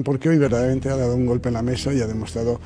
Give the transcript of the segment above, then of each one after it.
Porque hoy verdaderamente ha dado un golpe en la mesa y ha demostrado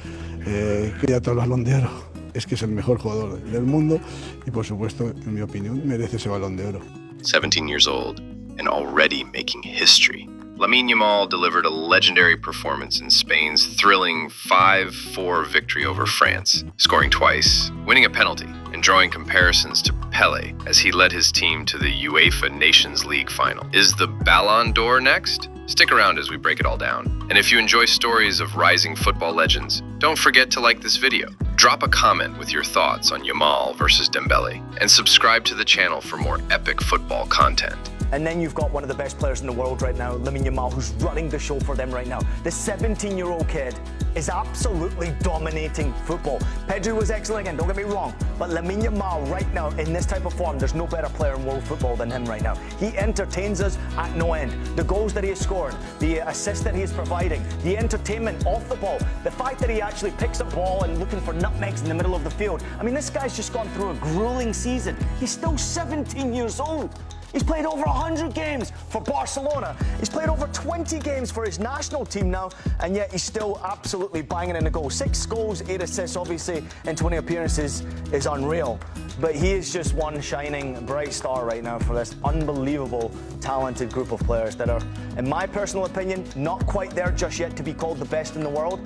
que ya todo el Balón de Oro. Es que es el mejor jugador del mundo y, por supuesto, en mi opinión, merece ese Balón de Oro. 17 years old and already making history. Lamine Yamal delivered a legendary performance in Spain's thrilling 5-4 victory over France, scoring twice, winning a penalty, and drawing comparisons to Pelé as he led his team to the UEFA Nations League final. Is the Ballon d'Or next? Stick around as we break it all down. And if you enjoy stories of rising football legends, don't forget to like this video. Drop a comment with your thoughts on Yamal versus Dembélé, and subscribe to the channel for more epic football content. And then you've got one of the best players in the world right now, Lamine Yamal, who's running the show for them right now. The 17-year-old kid is absolutely dominating football. Pedri was excellent again, don't get me wrong, but Lamine Yamal right now in this type of form, there's no better player in world football than him right now. He entertains us at no end. The goals that he has scored, the assists that he is providing, the entertainment off the ball, the fact that he actually picks up ball and looking for nutmegs in the middle of the field. I mean, this guy's just gone through a grueling season. He's still 17 years old. He's played over 100 games for Barcelona. He's played over 20 games for his national team now, and yet he's still absolutely banging in the goal. 6 goals, 8 assists, obviously, in 20 appearances is unreal. But he is just one shining bright star right now for this unbelievable, talented group of players that are, in my personal opinion, not quite there just yet to be called the best in the world.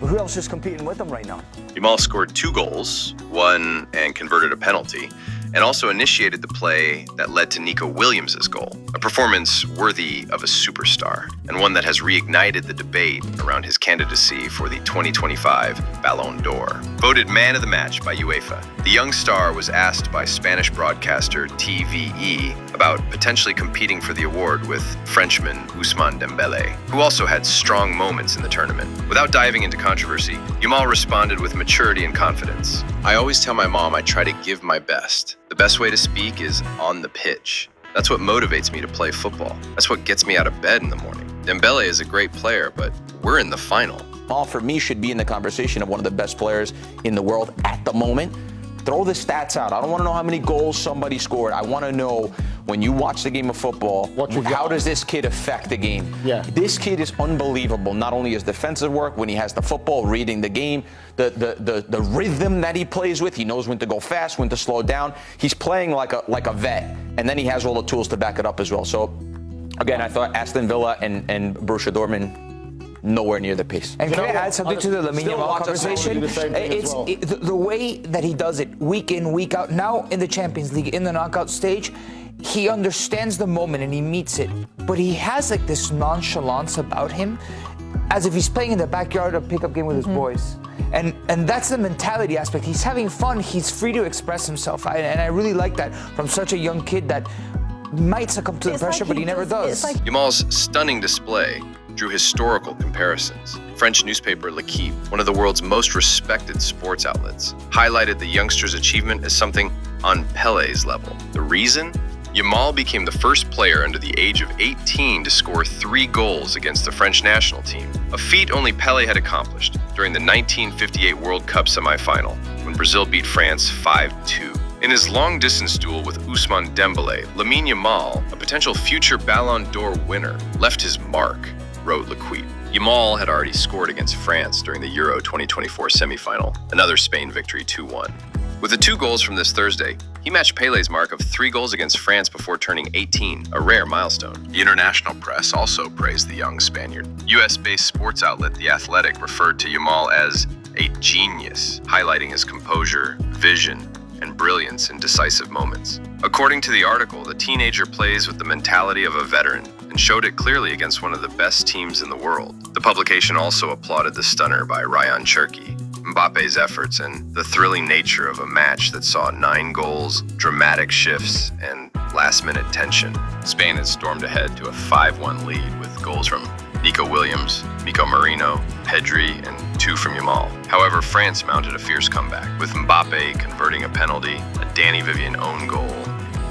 But who else is competing with him right now? Yamal scored 2 goals, one and converted a penalty, and also initiated the play that led to Nico Williams' goal, a performance worthy of a superstar, and one that has reignited the debate around his candidacy for the 2025 Ballon d'Or. Voted man of the match by UEFA, the young star was asked by Spanish broadcaster TVE about potentially competing for the award with Frenchman Ousmane Dembélé, who also had strong moments in the tournament. Without diving into controversy, Yamal responded with maturity and confidence. I always tell my mom I try to give my best. The best way to speak is on the pitch. That's what motivates me to play football. That's what gets me out of bed in the morning. Dembélé is a great player, but we're in the final. Yamal, for me, should be in the conversation of one of the best players in the world at the moment. Throw the stats out. I don't want to know how many goals somebody scored. I want to know, when you watch the game of football, how does this kid affect the game? Yeah. This kid is unbelievable. Not only his defensive work, when he has the football, reading the game, the rhythm that he plays with. He knows when to go fast, when to slow down. He's playing like a vet, and then he has all the tools to back it up as well. So, again, I thought Aston Villa and Borussia Dortmund, nowhere near the pace. And can I add something to the Lamine Yamal conversation? The way that he does it week in, week out, now in the Champions League, in the knockout stage, he understands the moment and he meets it. But he has like this nonchalance about him, as if he's playing in the backyard of a pickup game with his boys. And that's the mentality aspect. He's having fun. He's free to express himself. And I really like that from such a young kid that might succumb to the pressure, but he never does. Yamal's stunning display drew historical comparisons. French newspaper L'Equipe, one of the world's most respected sports outlets, highlighted the youngster's achievement as something on Pelé's level. The reason? Yamal became the first player under the age of 18 to score 3 goals against the French national team, a feat only Pelé had accomplished during the 1958 World Cup semifinal, when Brazil beat France 5-2. In his long-distance duel with Ousmane Dembélé, Lamine Yamal, a potential future Ballon d'Or winner, left his mark, wrote L'Equipe. Yamal had already scored against France during the Euro 2024 semifinal, another Spain victory 2-1. With the 2 goals from this Thursday, he matched Pelé's mark of 3 goals against France before turning 18, a rare milestone. The international press also praised the young Spaniard. US-based sports outlet The Athletic referred to Yamal as a genius, highlighting his composure, vision, and brilliance in decisive moments. According to the article, the teenager plays with the mentality of a veteran and showed it clearly against one of the best teams in the world. The publication also applauded the stunner by Ryan Cherki, Mbappe's efforts, and the thrilling nature of a match that saw 9 goals, dramatic shifts, and last-minute tension. Spain had stormed ahead to a 5-1 lead with goals from Nico Williams, Miko Marino, Pedri, and 2 from Yamal. However, France mounted a fierce comeback, with Mbappe converting a penalty, a Danny Vivian own goal,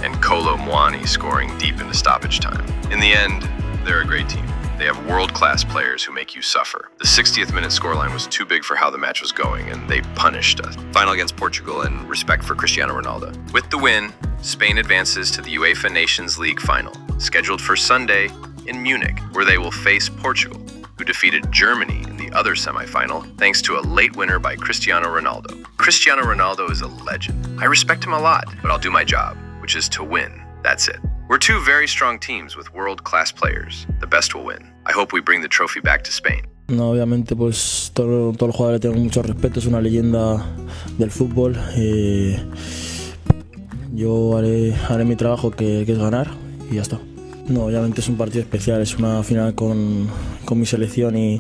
and Kolo Muani scoring deep into stoppage time. In the end, they're a great team. They have world-class players who make you suffer. The 60th minute scoreline was too big for how the match was going, and they punished us. Final against Portugal, and respect for Cristiano Ronaldo. With the win, Spain advances to the UEFA Nations League final, scheduled for Sunday in Munich, where they will face Portugal. who defeated Germany in the other semifinal thanks to a late winner by Cristiano Ronaldo. Cristiano Ronaldo is a legend. I respect him a lot, but I'll do my job, which is to win. That's it. We're two very strong teams with world-class players. The best will win. I hope we bring the trophy back to Spain. No, obviamente pues todos los jugadores tengo mucho respeto, es una leyenda del fútbol. Yo haré mi trabajo que es ganar y ya está. No, obviamente es un partido especial, es una final con mi selección y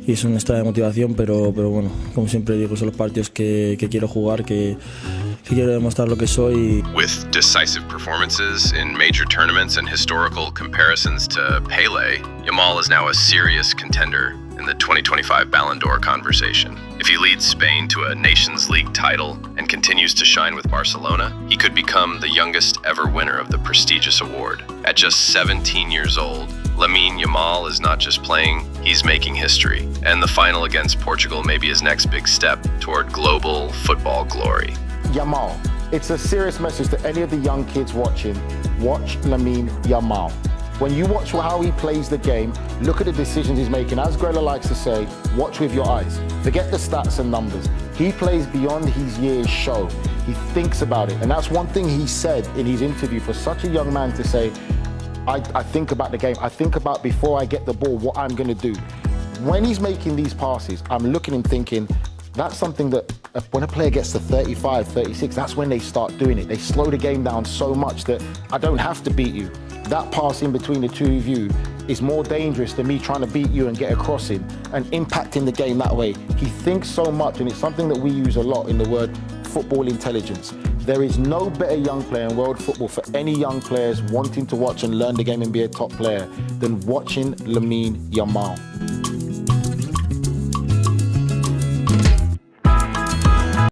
es un estado de motivación, pero bueno, como siempre digo, son los partidos que quiero jugar, que quiero demostrar lo que soy. With decisive performances in major tournaments and historical comparisons to Pelé, Yamal is now a serious contender in the 2025 Ballon d'Or conversation. If he leads Spain to a Nations League title and continues to shine with Barcelona, he could become the youngest ever winner of the prestigious award. At just 17 years old, Lamine Yamal is not just playing, he's making history. And the final against Portugal may be his next big step toward global football glory. Yamal, it's a serious message to any of the young kids watching. Watch Lamine Yamal. When you watch how he plays the game, look at the decisions he's making. As Grella likes to say, watch with your eyes. Forget the stats and numbers. He plays beyond his years show. He thinks about it. And that's one thing he said in his interview for such a young man to say, I think about the game. I think about before I get the ball, what I'm going to do. When he's making these passes, I'm looking and thinking, that's something that when a player gets to 35, 36, that's when they start doing it. They slow the game down so much that I don't have to beat you. That pass in between the two of you is more dangerous than me trying to beat you and get a crossing and impacting the game that way. He thinks so much, and it's something that we use a lot in the word football intelligence. There is no better young player in world football for any young players wanting to watch and learn the game and be a top player than watching Lamine Yamal.